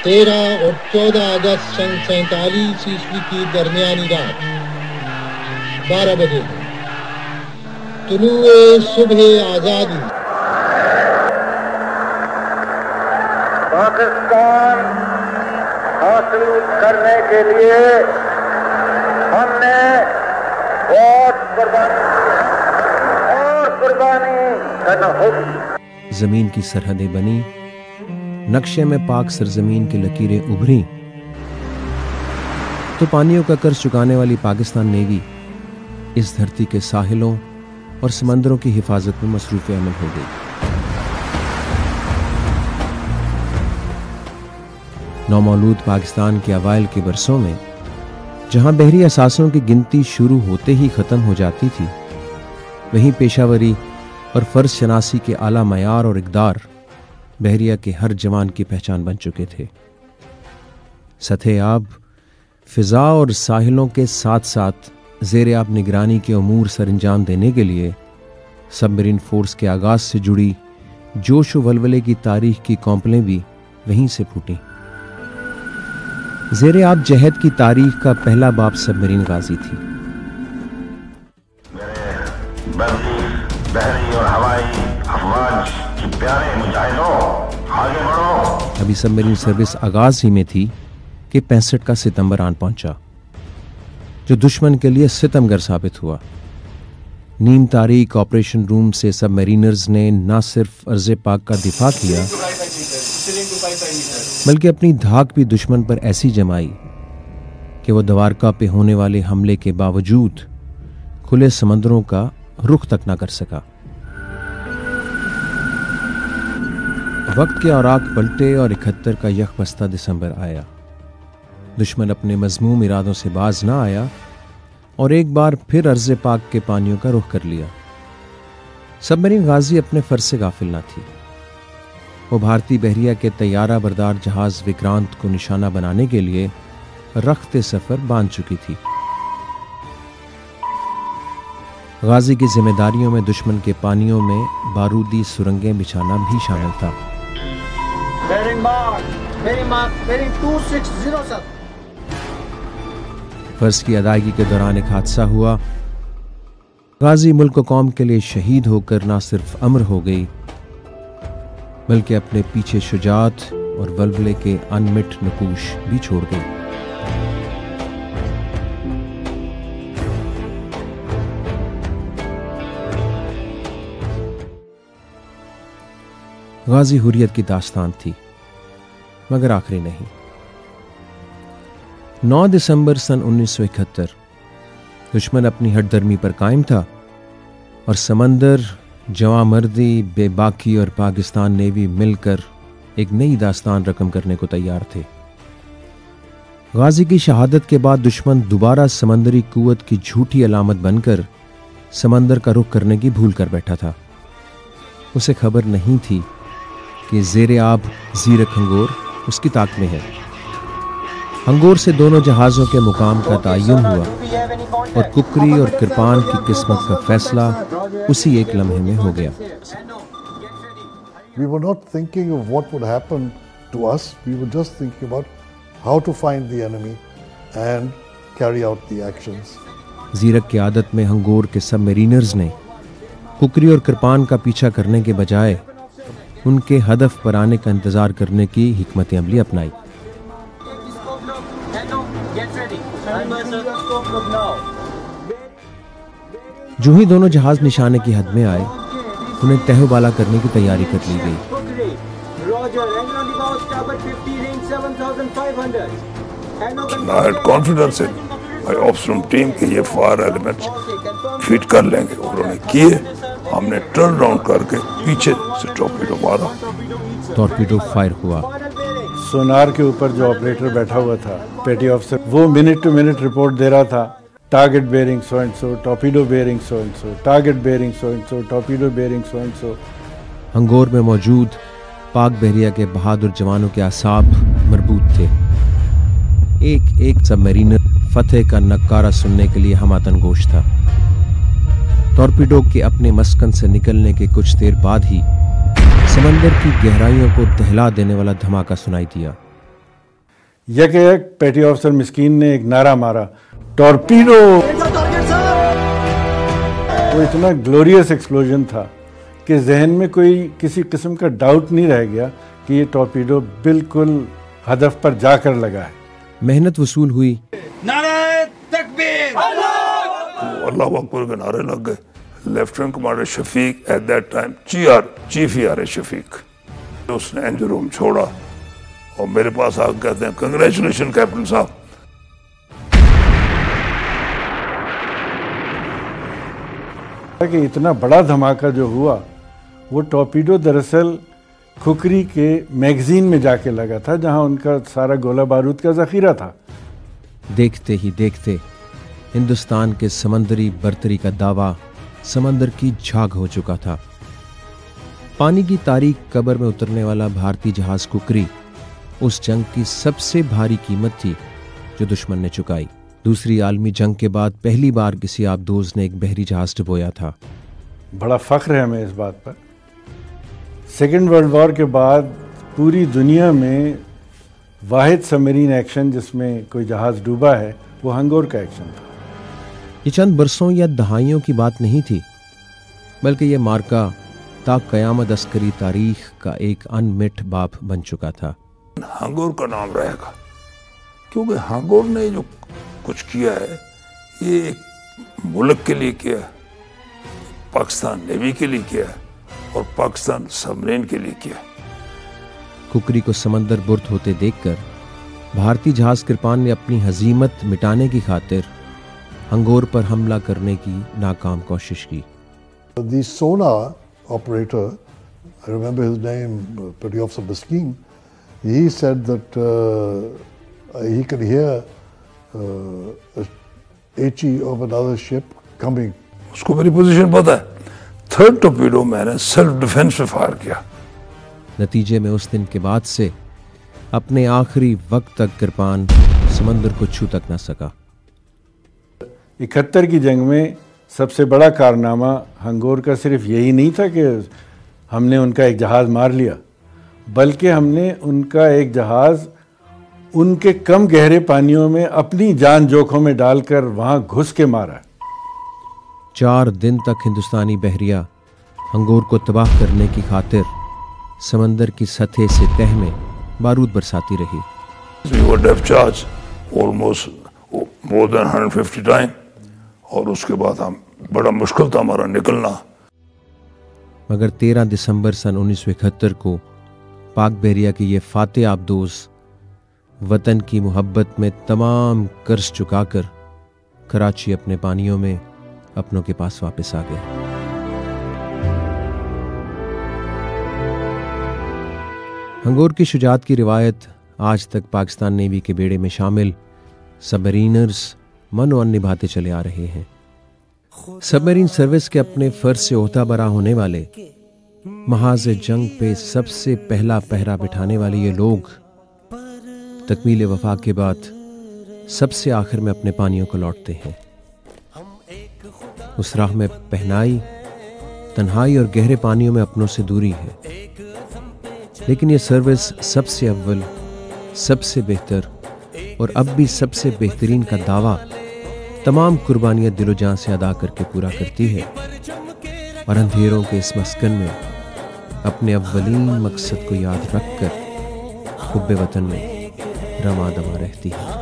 13 اور 14 اگست سن 47 عیسوی کی درمیانی رات 12 بجے طلوع صبح آزادی پاکستان حاصل کرنے کے لیے ہم نے بہت قربانی کرنا ہوگی۔ زمین کی سرحدیں بنی، نقشے میں پاک سرزمین کی لکیریں ابھری تو پانیوں کا قرض چکانے والی پاکستان نیوی اس دھرتی کے ساحلوں اور سمندروں کی حفاظت میں مصروف عمل ہو گئی۔ نومولود پاکستان کے اوائل کے برسوں میں جہاں بحری اثاثوں کی گنتی شروع ہوتے ہی ختم ہو جاتی تھی، وہیں پیشہ وری اور فرض شناسی کے اعلیٰ معیار اور اقدار بحریہ کے ہر جوان کی پہچان بن چکے تھے۔ سطح آب، فضا اور ساحلوں کے ساتھ ساتھ زیر آب نگرانی کے امور سر انجام دینے کے لیے سب مرین فورس کے آغاز سے جڑی جوش و ولولے کی تاریخ کی کونپلیں بھی وہیں سے پھوٹیں۔ زیر آب جہد کی تاریخ کا پہلا باب سب مرین غازی تھی۔ بحری اور ہوائی افواج کی پیارے مجاہدوں، آگے بڑھو۔ ابھی سب مرین سروس آغاز ہی میں تھی کہ 65 کا ستمبر آن پہنچا، جو دشمن کے لیے ستمگر ثابت ہوا۔ نیم تاریک آپریشن روم سے سب میرینرز نے نہ صرف ارض پاک کا دفاع کیا بلکہ اپنی دھاک بھی دشمن پر ایسی جمائی کہ وہ دوارکا پہ ہونے والے حملے کے باوجود کھلے سمندروں کا رخ تک نہ کر سکا۔ وقت کے اوراق پلٹے اور 71 کا یک بستہ دسمبر آیا۔ دشمن اپنے مذموم ارادوں سے باز نہ آیا اور ایک بار پھر ارض پاک کے پانیوں کا رخ کر لیا۔ سب مرین غازی اپنے فرض سے غافل نہ تھی۔ وہ بھارتی بحریہ کے طیارہ بردار جہاز وکرانت کو نشانہ بنانے کے لیے رخت سفر باندھ چکی تھی۔ غازی کی ذمہ داریوں میں دشمن کے پانیوں میں بارودی سرنگیں بچھانا بھی شامل تھا۔ فرض کی ادائیگی کے دوران ایک حادثہ ہوا۔ غازی ملک و قوم کے لیے شہید ہو کر نہ صرف امر ہو گئی بلکہ اپنے پیچھے شجاعت اور ولولے کے انمٹ نقوش بھی چھوڑ گئی۔ غازی حریت کی داستان تھی مگر آخری نہیں۔ 9 دسمبر سن 1971 دشمن اپنی ہٹ درمی پر قائم تھا اور سمندر، جواں مردی، بے باکی اور پاکستان نیوی مل کر ایک نئی داستان رقم کرنے کو تیار تھے۔ غازی کی شہادت کے بعد دشمن دوبارہ سمندری قوت کی جھوٹی علامت بن کر سمندر کا رخ کرنے کی بھول کر بیٹھا تھا۔ اسے خبر نہیں تھی کہ زیر آب زیرک ہنگور اس کی طاق میں ہے۔ ہنگور سے دونوں جہازوں کے مقام کا تعین ہوا اور ککری اور کرپان کی قسمت کا فیصلہ اسی ایک لمحے میں ہو گیا۔ We were not thinking of what would happen to us. We were just thinking about how to find the enemy and carry out the actions. زیرک کی عادت میں ہنگور کے سب میرینرز نے ککری اور کرپان کا پیچھا کرنے کے بجائے ان کے ہدف پر آنے کا انتظار کرنے کی حکمت عملی اپنائی۔ جو ہی دونوں جہاز نشانے کی حد میں آئے انہیں تہو بالا کرنے کی تیاری کر لی گئی۔ I had confidence in my ops room team کہ یہ فائر ایلیمنٹس فٹ کر لیں گے۔ انہوں نے کیے، ہم نے ٹرن راؤنڈ کر کے پیچھے سے ٹورپیڈو مارا۔ ٹورپیڈو فائر ہوا۔ سونار کے اوپر جو آپریٹر بیٹھا ہوا تھا پیٹی آفیسر، وہ منٹ ٹو منٹ رپورٹ دے رہا تھا، target bearing so and so, torpedo bearing so and so, target bearing so and so, torpedo bearing so and so. Hangor میں موجود پاک بحریہ کے بہادر جوانوں کے اعصاب مربوط تھے۔ ایک ایک سب میرینر فتح کا نکارہ سننے کے لیے ہماتن گوش تھا۔ ٹورپیڈو کے اپنے مسکن سے نکلنے کے کچھ دیر بعد ہی سمندر کی گہرائیوں کو دہلا دینے والا دھماکہ سنائی دیا۔ یک پیٹی آفیسر مسکین نے ایک نعرہ مارا، ٹورپیڈو. وہ اتنا گلوریس ایکسپلوژن تھا کہ ذہن میں کوئی کسی قسم کا ڈاؤٹ نہیں رہ گیا کہ یہ ٹورپیڈو بالکل ہدف پر جا کر لگا ہے. محنت وصول ہوئی. نعرہ تکبیر، اللہ اکبر کے نعرے لگ گئے. Lieutenant commander Shafiq at that time chief ERA Shafiq, اس نے انجن روم چھوڑا اور میرے پاس آ کے کہتے ہیں کنگریچولیشن کیپٹن صاحب. کہ اتنا بڑا دھماکہ جو ہوا وہ ٹورپیڈو دراصل کھکری کے میگزین میں جا کے لگا تھا جہاں ان کا سارا گولہ بارود کا ذخیرہ تھا. دیکھتے ہی دیکھتے ہندوستان کے سمندری برتری کا دعویٰ سمندر کی جھاگ ہو چکا تھا. پانی کی تاریک قبر میں اترنے والا بھارتی جہاز ککری اس جنگ کی سب سے بھاری قیمت تھی جو دشمن نے چکائی. دوسری عالمی جنگ کے بعد پہلی بار کسی آبدوز نے ایک بحری جہاز ڈبویا تھا. بڑا فخر ہے ہمیں اس بات پر. سیکنڈ ورلڈ وار کے بعد پوری دنیا میں واحد سبمرین ایکشن جس میں کوئی جہاز ڈوبا ہے وہ ہنگور کا ایکشن تھا. یہ چند برسوں یا دہائیوں کی بات نہیں تھی، بلکہ یہ مارکا تا قیامت عسکری تاریخ کا ایک انمٹ باب بن چکا تھا. ہنگور کا نام رہے گا کیونکہ ہنگور نے جو کچھ کیا ہے یہ ایک ملک کے لیے کیا ہے، پاکستان نیوی کے لیے کیا ہے اور پاکستان سبمرین کے لیے کیا. ککری کو سمندر برد ہوتے دیکھ کر بھارتی جہاز کرپان نے اپنی ہزیمت مٹانے کی خاطر ہنگور پر حملہ کرنے کی ناکام کوشش کی. The sonar operator, I remember his name, Petty Officer Biskeen, he said that he could hear a HE of another ship coming. اس کو میری پوزیشن پتا ہے. تھرڈ ٹورپیڈو میں نے سیلف ڈیفینس میں فائر کیا. نتیجے میں اس دن کے بعد سے اپنے آخری وقت تک کرپان سمندر کو چھو تک نہ سکا. 71 کی جنگ میں سب سے بڑا کارنامہ ہنگور کا صرف یہی نہیں تھا کہ ہم نے ان کا ایک جہاز مار لیا، بلکہ ہم نے ان کا ایک جہاز ان کے کم گہرے پانیوں میں اپنی جان جوکھوں میں ڈال کر وہاں گھس کے مارا. 4 دن تک ہندوستانی بحریہ ہنگور کو تباہ کرنے کی خاطر سمندر کی سطح سے تہ میں بارود برساتی رہی. We were depth charge almost more than 150 times اور اس کے بعد ہم بڑا مشکل تھا ہمارا نکلنا. مگر 13 دسمبر سن 1971 کو پاک بحریہ کے یہ فاتح آبدوز وطن کی محبت میں تمام قرض چکا کر کراچی اپنے پانیوں میں اپنوں کے پاس واپس آ گئے. ہنگور کی شجاعت کی روایت آج تک پاکستان نیوی کے بیڑے میں شامل سبمرینرز منوان نبھاتے چلے آ رہے ہیں. سبمرین سروس کے اپنے فرض سے عہدہ برا ہونے والے، محاذ جنگ پہ سب سے پہلا پہرا بٹھانے والے یہ لوگ تکمیل وفا کے بعد سب سے آخر میں اپنے پانیوں کو لوٹتے ہیں. اس راہ میں پہنائی، تنہائی اور گہرے پانیوں میں اپنوں سے دوری ہے، لیکن یہ سروس سب سے اول، سب سے بہتر اور اب بھی سب سے بہترین کا دعویٰ تمام قربانیاں دل و جان سے ادا کر کے پورا کرتی ہے اور اندھیروں کے اس مسکن میں اپنے اولین مقصد کو یاد رکھ کر حب وطن میں رواں دواں رہتی ہے.